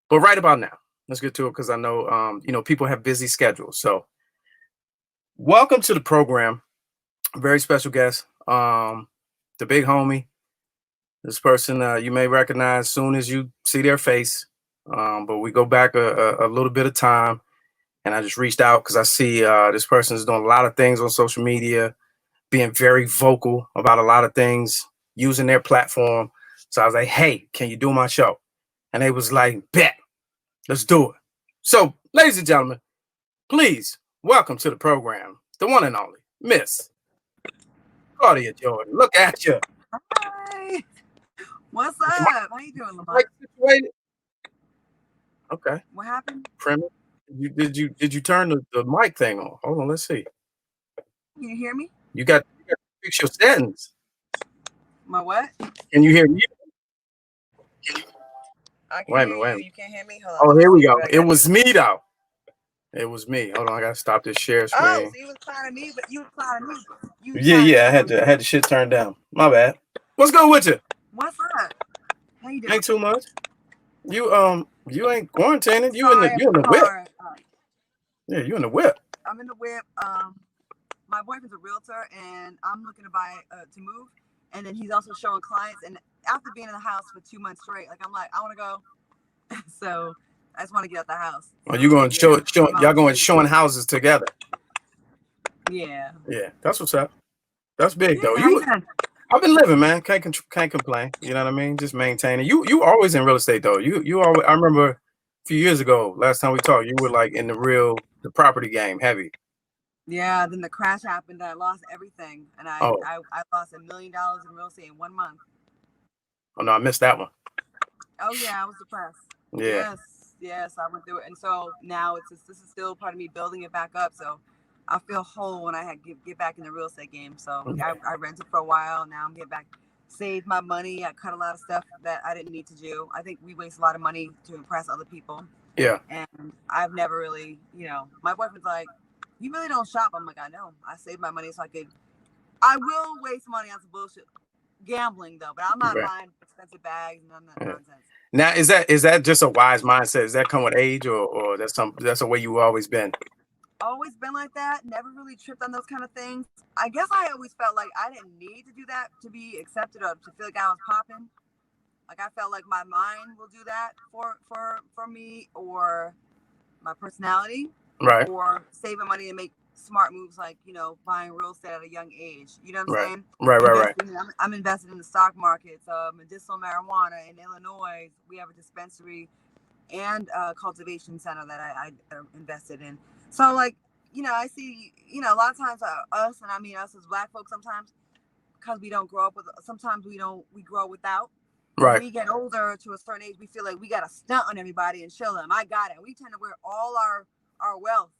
But right about now, let's get to it because I know people have busy schedules. So welcome to the program. Very special guest. The big homie. This person you may recognize soon as you see their face. But we go back a little bit of time, and I just reached out because I see this person is doing a lot of things on social media, being very vocal about a lot of things, using their platform. So I was like, hey, can you do my show? And they was like, bet, let's do it. So, ladies and gentlemen, please welcome to the program, the one and only Miss Claudia Jordan. Look at you. Hi. What's up? How you doing, Lamont? Like situated. Okay. What happened? Premise. Did you turn the mic thing on? Hold on, let's see. Can you hear me? You got to fix your settings. My what? Can you hear me? I can Wait a hear minute, wait a you. minute. You can't hear me? Hold on. Oh, Let me here we see go. what I It gotta do. was me though. It was me. Hold on, I gotta stop this share Oh, screen. so you was trying to me, but you was trying to me. You was Yeah, trying to yeah. me. I had the shit turned down. My bad. What's good with you? What's up? How you doing? Ain't too much. You ain't quarantining. Sorry, I'm You in in the the whip. car. Yeah, you in the whip. I'm in the whip. My boyfriend's a realtor, and I'm looking to buy to move. And then he's also showing clients. And after being in the house for 2 months straight, like I'm like, I want to go. So I just want to get out the house. Are you So going yeah, show I'm y'all out. going showing houses together? Yeah. Yeah, that's what's up. That's big Yeah. though. How you doing? I've been living, man. Can't complain. You know what I mean? Just maintaining. You always in real estate though. You always. I remember a few years ago, last time we talked, you were like in the property game, heavy. Yeah, then the crash happened. I lost everything, and Oh, I lost $1 million in real estate in 1 month. oh no, I missed that one. Oh yeah, I was depressed. Yeah, Yes, I went through it, and so now this is still part of me building it back up. So I feel whole when I had get back in the real estate game. So I rented for a while. Now I'm getting back, saved my money. I cut a lot of stuff that I didn't need to do. I think we waste a lot of money to impress other people, yeah, and I've never really, my boyfriend's like, "You really don't shop." I'm like, "I know. I saved my money so I could. I will waste money on some bullshit gambling though, but I'm not right. buying expensive bags and none of that Yeah. nonsense." Now, is that just a wise mindset? Does that come with age, or that's the way you always been? Always been like that. Never really tripped on those kind of things. I guess I always felt like I didn't need to do that to be accepted or to feel like I was popping. Like I felt like my mind will do that for me, or my personality, Right, or saving money to make smart moves like buying real estate at a young age. You know what I'm right, saying? right. Investing. I'm invested in the stock markets, medicinal marijuana in Illinois. We have a dispensary and a cultivation center that I invested in. So like, I see, a lot of times us, and I mean us as black folks, sometimes because we don't grow up with, sometimes we grow without. When Right, we get older to a certain age, we feel like we got to stunt on everybody and show them I got it. We tend to wear all our wealth.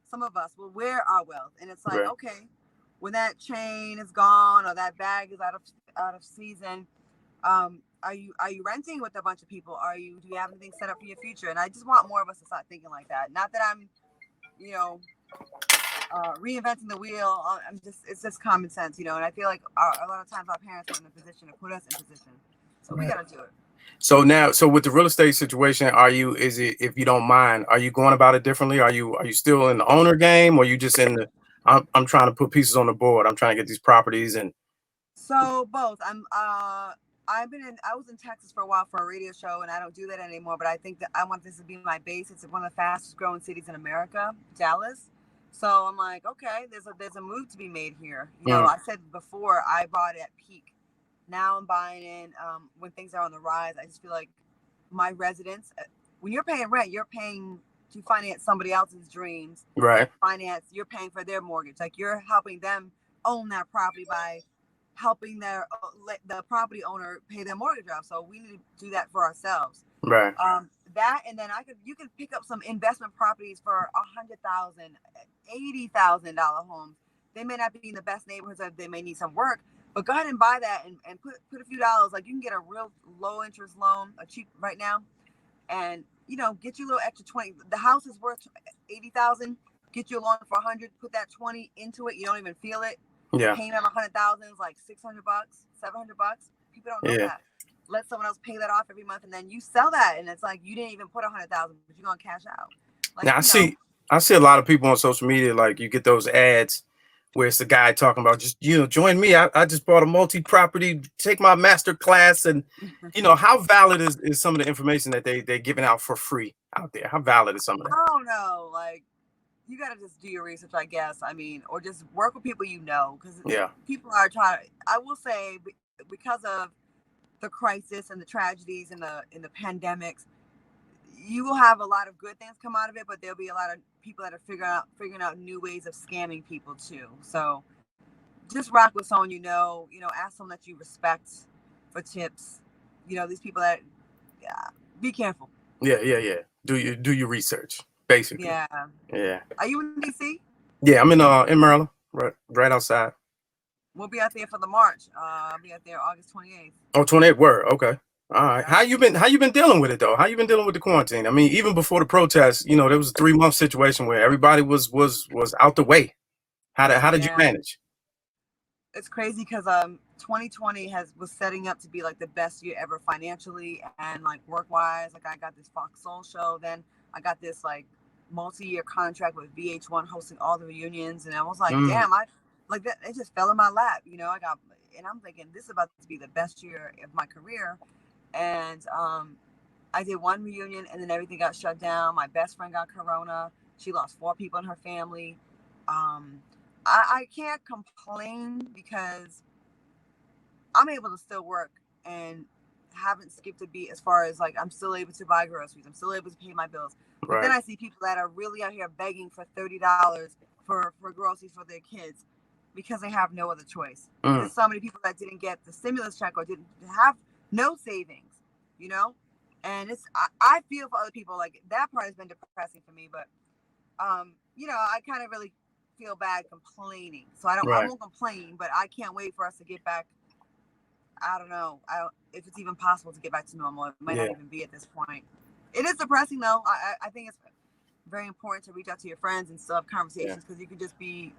Some of us will wear our wealth, and it's like, right. okay, when that chain is gone or that bag is out of season, are you renting with a bunch of people? Do you have anything set up for your future? And I just want more of us to start thinking like that. Not that I'm, you know, reinventing the wheel. It's just common sense, And I feel like a lot of times our parents are in a position to put us in position, so we got to do it. So now, so with the real estate situation, is it, if you don't mind, are you going about it differently? Are you still in the owner game, or you just in the, I'm trying to put pieces on the board. I'm trying to get these properties and So both. I was in Texas for a while for a radio show, and I don't do that anymore. But I think that I want this to be my base. It's one of the fastest growing cities in America, Dallas. So I'm like, okay, there's a move to be made here. mm, I said before I bought at peak. Now I'm buying in when things are on the rise. I just feel like my residents, when you're paying rent, you're paying to finance somebody else's dreams. right, You're paying for their mortgage. Like you're helping them own that property by helping the property owner pay their mortgage off. So we need to do that for ourselves. right, That, and then you could pick up some investment properties for $100,000, $80,000 homes. They may not be in the best neighborhoods, or they may need some work, but go ahead and buy that and put a few dollars. Like you can get a real low interest loan, a cheap right now, and get you a little extra 20. The house is worth 80,000. Get you a loan for 100. Put that 20 into it. You don't even feel it. The yeah, payment on 100,000 is like $600, $700. People don't know yeah. that. let someone else pay that off every month, and then you sell that, and it's like you didn't even put 100,000, but you're gonna cash out. Like, Now I see a lot of people on social media, like you get those ads where it's the guy talking about just, join me. I just bought a multi-property, take my master class. And how valid is some of the information that they're giving out for free out there? How valid is some of that? I don't know. Like, you got to just do your research, I guess. I mean, or just work with people because people are trying. I will say, because of the crisis and the tragedies and the pandemics, you will have a lot of good things come out of it, but there'll be a lot of people that are figuring out new ways of scamming people too. So just rock with someone ask someone that you respect for tips. These people that be careful. Yeah. Do your research, basically. Yeah. Are you in DC? Yeah, I'm in Maryland, right outside. We'll be out there for the march. I'll be out there August 28th. Oh, 28th. Word. Okay. All right. How you been dealing with it though? How you been dealing with the quarantine? I mean, even before the protests, there was a 3-month situation where everybody was out the way. How did you manage? It's crazy because 2020 was setting up to be like the best year ever financially and like work wise. Like, I got this Fox Soul show, then I got this like multi-year contract with VH1 hosting all the reunions, and I was like, damn, it just fell in my lap. And I'm thinking this is about to be the best year of my career. And I did one reunion, and then everything got shut down. My best friend got corona. She lost 4 people in her family. I can't complain because I'm able to still work and haven't skipped a beat, as far as like I'm still able to buy groceries. I'm still able to pay my bills. But then I see people that are really out here begging for $30 for groceries for their kids because they have no other choice. There's so many people that didn't get the stimulus check or didn't have no savings, and I feel for other people. Like, that part has been depressing for me, but I kind of really feel bad complaining, so I won't complain, but I can't wait for us to get back. I don't know if it's even possible to get back to normal. It might not even be at this point. It is depressing though. I think it's very important to reach out to your friends and still have conversations, because you could just be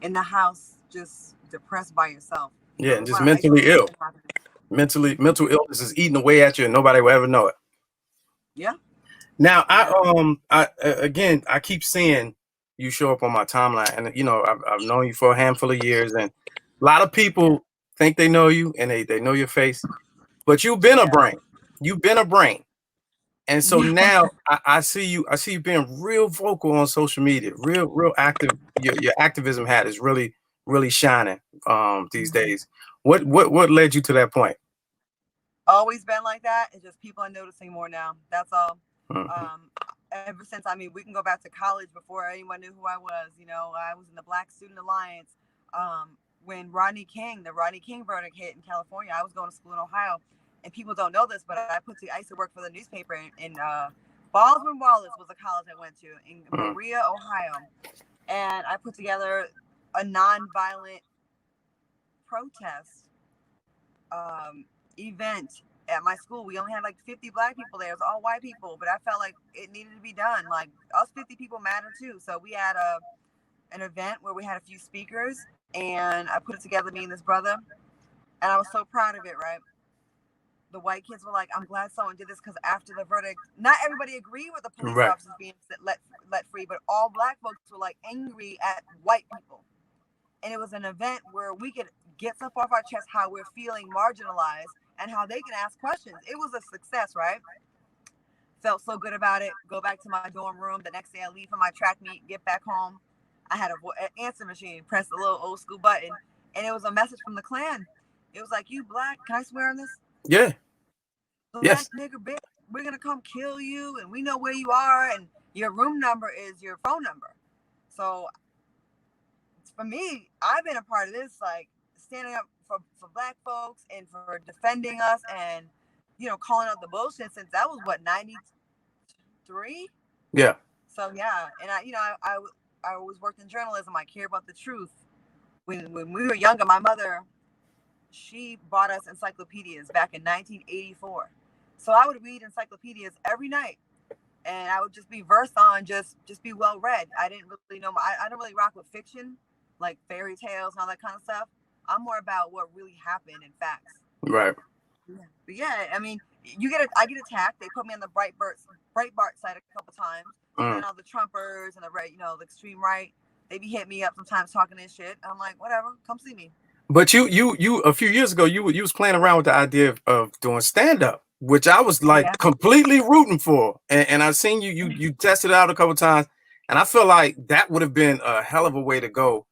in the house just depressed by yourself. And just mentally ill. Mental illness is eating away at you, and nobody will ever know it. Yeah. Now, I keep seeing you show up on my timeline, and I've known you for a handful of years, and a lot of people think they know you and they know your face, but you've been a brain. You've been a brain, and so now I see you being real vocal on social media, real active. Your activism hat is really shining these days. What led you to that point? Always been like that. It's just people are noticing more now. That's all. Ever since, we can go back to college before anyone knew who I was. I was in the Black Student Alliance. When the Rodney King verdict hit in California, I was going to school in Ohio, and people don't know this, but I used to work for the newspaper in Baldwin Wallace was a college I went to in Berea, Ohio, and I put together a nonviolent protest event at my school. We only had like 50 Black people there. It was all white people, but I felt like it needed to be done. Like, us 50 people matter too. So we had an event where we had a few speakers, and I put it together, me and this brother, and I was so proud of it, right? The white kids were like, I'm glad someone did this, because after the verdict, not everybody agreed with the police officers being let free, but all Black folks were like angry at white people. And it was an event where we could get stuff off our chest, how we're feeling marginalized and how they can ask questions. It was a success, right? Felt so good about it. Go back to my dorm room. The next day I leave for my track meet, get back home. I had an answer machine, press the little old school button, and it was a message from the Klan. It was like, you Black, can I swear on this? Yeah. Black nigger bitch, we're going to come kill you, and we know where you are, and your room number is your phone number. So for me, I've been a part of this, like, standing up for Black folks and for defending us, and calling out the bullshit, since that was what, 93. Yeah. So yeah, and I always worked in journalism. I care about the truth. When we were younger, my mother, she bought us encyclopedias back in 1984. So I would read encyclopedias every night, and I would just be versed on just be well read. I didn't really know I don't really rock with fiction, like fairy tales and all that kind of stuff. I'm more about what really happened and facts. Right. But yeah, I mean, I get attacked. They put me on the Breitbart side a couple times, and then all the Trumpers and the extreme right, they be hitting me up sometimes talking this shit. I'm like, whatever, come see me. But you a few years ago, you was playing around with the idea of doing stand up, which I was like Yeah. completely rooting for. And I've seen you tested it out a couple times, and I feel like that would have been a hell of a way to go.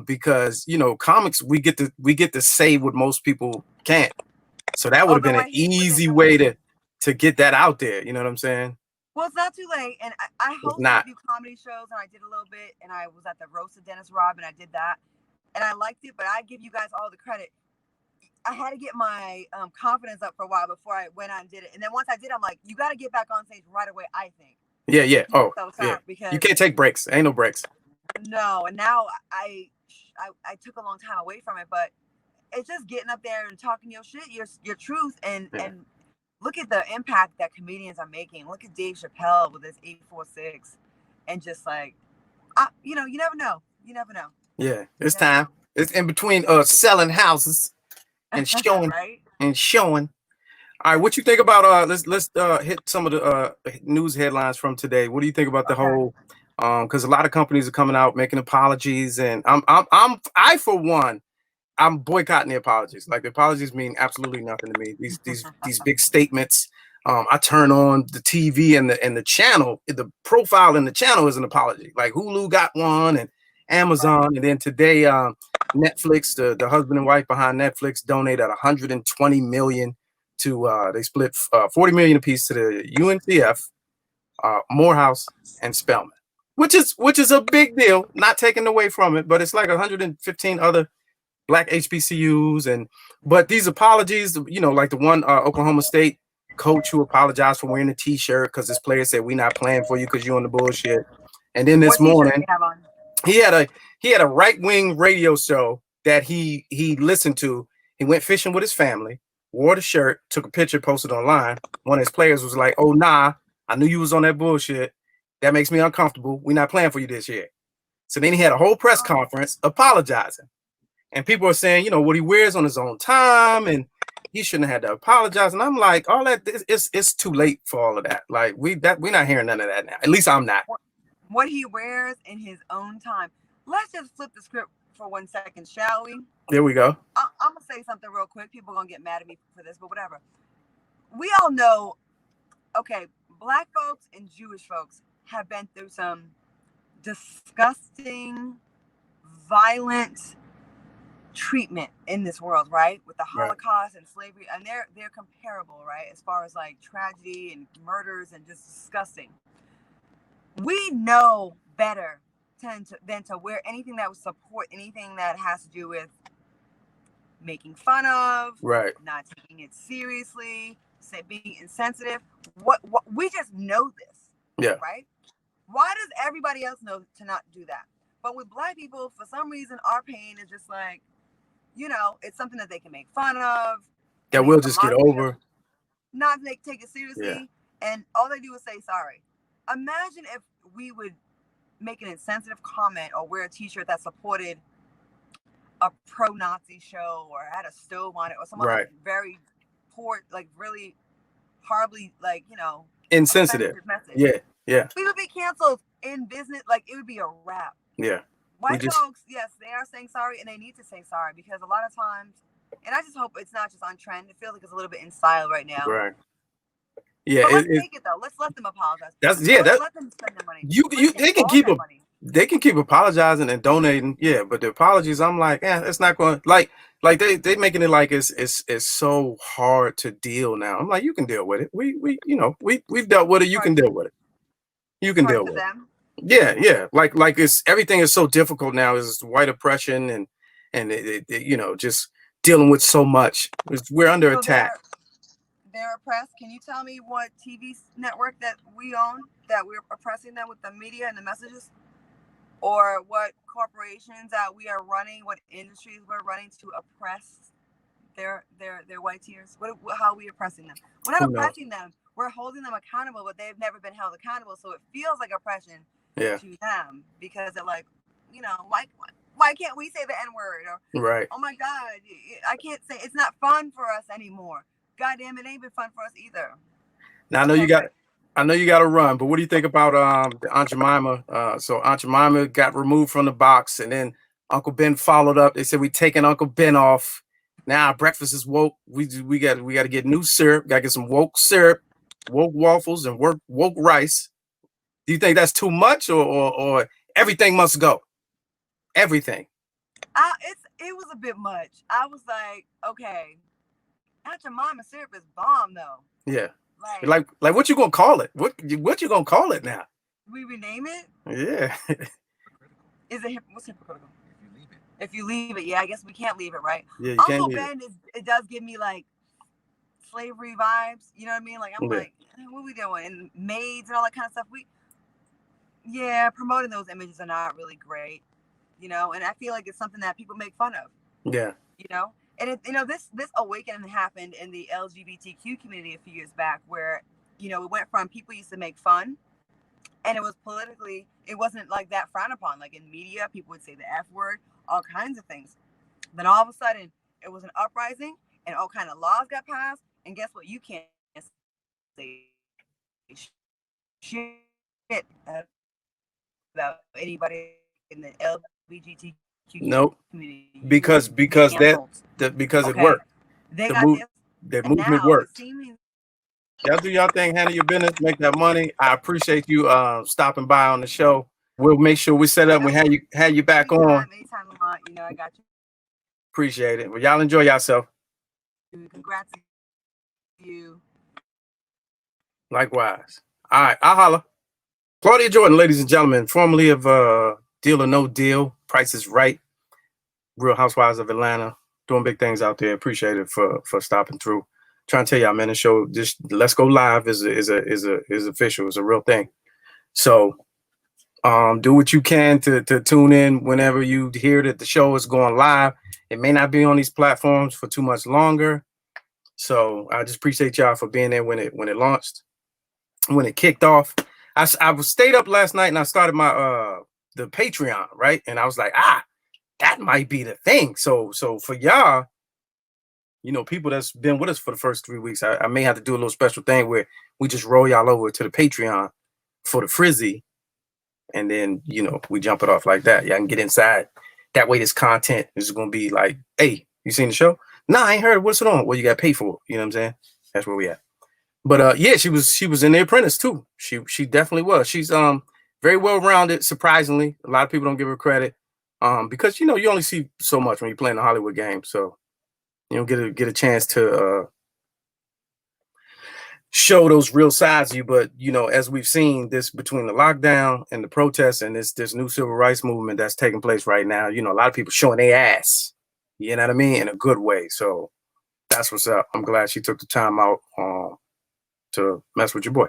Because comics, we get to say what most people can't. So that would have been Although an I hate when they easy come way in. to get that out there. You know what I'm saying? Well, it's not too late, and I It's hosted a not. few comedy shows, and I did a little bit, and I was at the roast of Dennis Robb, and I did that, and I liked it, but I give you guys all the credit. I had to get my confidence up for a while before I went on and did it. And then once I did, I'm like, you got to get back on stage right away, I think. Yeah. Keep Oh, yourself yeah. sharp You because can't take breaks. Ain't no breaks. no. And now I took a long time away from it, but it's just getting up there and talking your shit, your truth, and Yeah. and look at the impact that comedians are making. Look at Dave Chappelle with his 846, and just like, you never know. You never know. Yeah, it's time. It's in between selling houses and showing Right? and showing. All right, what you think about let's hit some of the news headlines from today. What do you think about the Okay. whole because a lot of companies are coming out making apologies, and I for one, I'm boycotting the apologies. Like the apologies mean absolutely nothing to me. These big statements. I turn on the TV and the channel, the profile in the channel is an apology. Like Hulu got one and Amazon, Right. and then today Netflix, the husband and wife behind Netflix donated 120 million to they split 40 million apiece to the UNCF, Morehouse, and Spelman, which is a big deal. Not taken away from it, but it's like 115 other black HBCUs, but these apologies, like the one Oklahoma State coach who apologized for wearing a T-shirt because his player said we're not playing for you because you're on the bullshit. And then this What T-shirt do morning you have on? he had a right-wing radio show that he listened to. He went fishing with his family, wore the shirt, took a picture, posted online. One of his players was like, "Oh nah, I knew you was on that bullshit. That makes me uncomfortable. We're not playing for you this year." So then he had a whole press conference apologizing. And people are saying, what he wears on his own time, and he shouldn't have had to apologize. And I'm like, all that it's too late for all of that. Like we're not hearing none of that now. At least I'm not. What he wears in his own time. Let's just flip the script for 1 second, shall we? There we go. I'm gonna say something real quick. People are gonna get mad at me for this, but whatever. We all know, okay, black folks and Jewish folks have been through some disgusting, violent treatment in this world, right? With the Right. Holocaust and slavery, and they're comparable, right? As far as like tragedy and murders and just disgusting. We know better than to wear anything that would support anything that has to do with making fun of, Right. not taking it seriously, being insensitive. What we just know this, Yeah. right? Why does everybody else know to not do that? But with black people, for some reason, our pain is just like, it's something that they can make fun of, That make we'll a just get mockery of, over. not take it Yeah. seriously, and all they do is say sorry. Imagine if we would make an insensitive comment or wear a T-shirt that supported a pro-Nazi show or had a stove on it or some Right. other very poor, like really horribly, like Insensitive. offensive message. Yeah. We would be canceled in business. Like it would be a wrap. Yeah. White folks, yes, they are saying sorry, and they need to say sorry because a lot of times, and I just hope it's not just on trend. It feels like it's a little bit in style right now. Right. Yeah. But let's take it though. Let's let them apologize. Let them spend their money. They can keep apologizing and donating. Yeah, but the apologies, I'm like, it's not going like they making it like it's so hard to deal now. I'm like, you can deal with it. We've dealt with it. You can deal with it. You can deal with it. Yeah. Like it's everything is so difficult now. Is white oppression and just dealing with so much. We're under attack. They're oppressed. Can you tell me what TV network that we own that we're oppressing them with the media and the messages, or what corporations that we are running, what industries we're running to oppress their white tears? How are we oppressing them? We're not oppressing them. We're holding them accountable, but they've never been held accountable, so it feels like oppression to them because they're like, why can't we say the N-word? Or right? Oh my God, I can't say. It's not fun for us anymore. goddamn, it ain't been fun for us either. Now I know you got to run, but what do you think about the Aunt Jemima? So Aunt Jemima got removed from the box, and then Uncle Ben followed up. They said we taking Uncle Ben off. Now breakfast is woke. We got to get new syrup. Got to get some woke syrup, woke waffles, and woke rice. Do you think that's too much, or everything must go? Everything. It was a bit much. I was like, okay, Aunt Jemima syrup is bomb though. Yeah. Like what you gonna call it? What you gonna call it now? We rename it? Yeah. Is it what's hypocritical? If you leave it, yeah, I guess we can't leave it, right? Yeah, Uncle Ben it does give me like slavery vibes. You know what I mean? Like I'm like, what are we doing? And maids and all that kind of stuff. Promoting those images are not really great, you know. And I feel like it's something that people make fun of. Yeah. You know, and this awakening happened in the LGBTQ community a few years back, where it went from people used to make fun, and it was politically, it wasn't like that frowned upon. Like in media, people would say the F word, all kinds of things. Then all of a sudden, it was an uprising, and all kind of laws got passed. And guess what? You can't say shit about anybody in the LGBTQ community. Because it worked. The movement worked. Y'all do y'all thing, handle your business, make that money. I appreciate you stopping by on the show. We'll make sure we set up and we have you back on. Anytime, Lamont, I got you. Appreciate it. Well, y'all enjoy yourself. Congrats to you. Likewise. All right, I'll holla. Claudia Jordan, ladies and gentlemen, formerly of Deal or No Deal, Price is Right, Real Housewives of Atlanta, doing big things out there. Appreciate it for stopping through. Trying to tell y'all, man, the show, just Let's Go Live is official. It's a real thing. So do what you can to tune in whenever you hear that the show is going live. It may not be on these platforms for too much longer. So I just appreciate y'all for being there when it launched, when it kicked off. I stayed up last night and I started my the Patreon, right? And I was like, that might be the thing. So for y'all, people that's been with us for the first 3 weeks, I may have to do a little special thing where we just roll y'all over to the Patreon for the frizzy. And then, we jump it off like that. Y'all can get inside. That way this content is going to be like, hey, you seen the show? Nah, I ain't heard it. What's it on? Well, you got to pay for it. You know what I'm saying? That's where we at. But yeah, she was in The Apprentice too. She definitely was. She's very well-rounded, surprisingly. A lot of people don't give her credit. Because you only see so much when you're playing the Hollywood game. So you don't get a chance to show those real sides of you. But as we've seen this between the lockdown and the protests and this new civil rights movement that's taking place right now, a lot of people showing their ass, you know what I mean, in a good way. So that's what's up. I'm glad she took the time out to mess with your boy.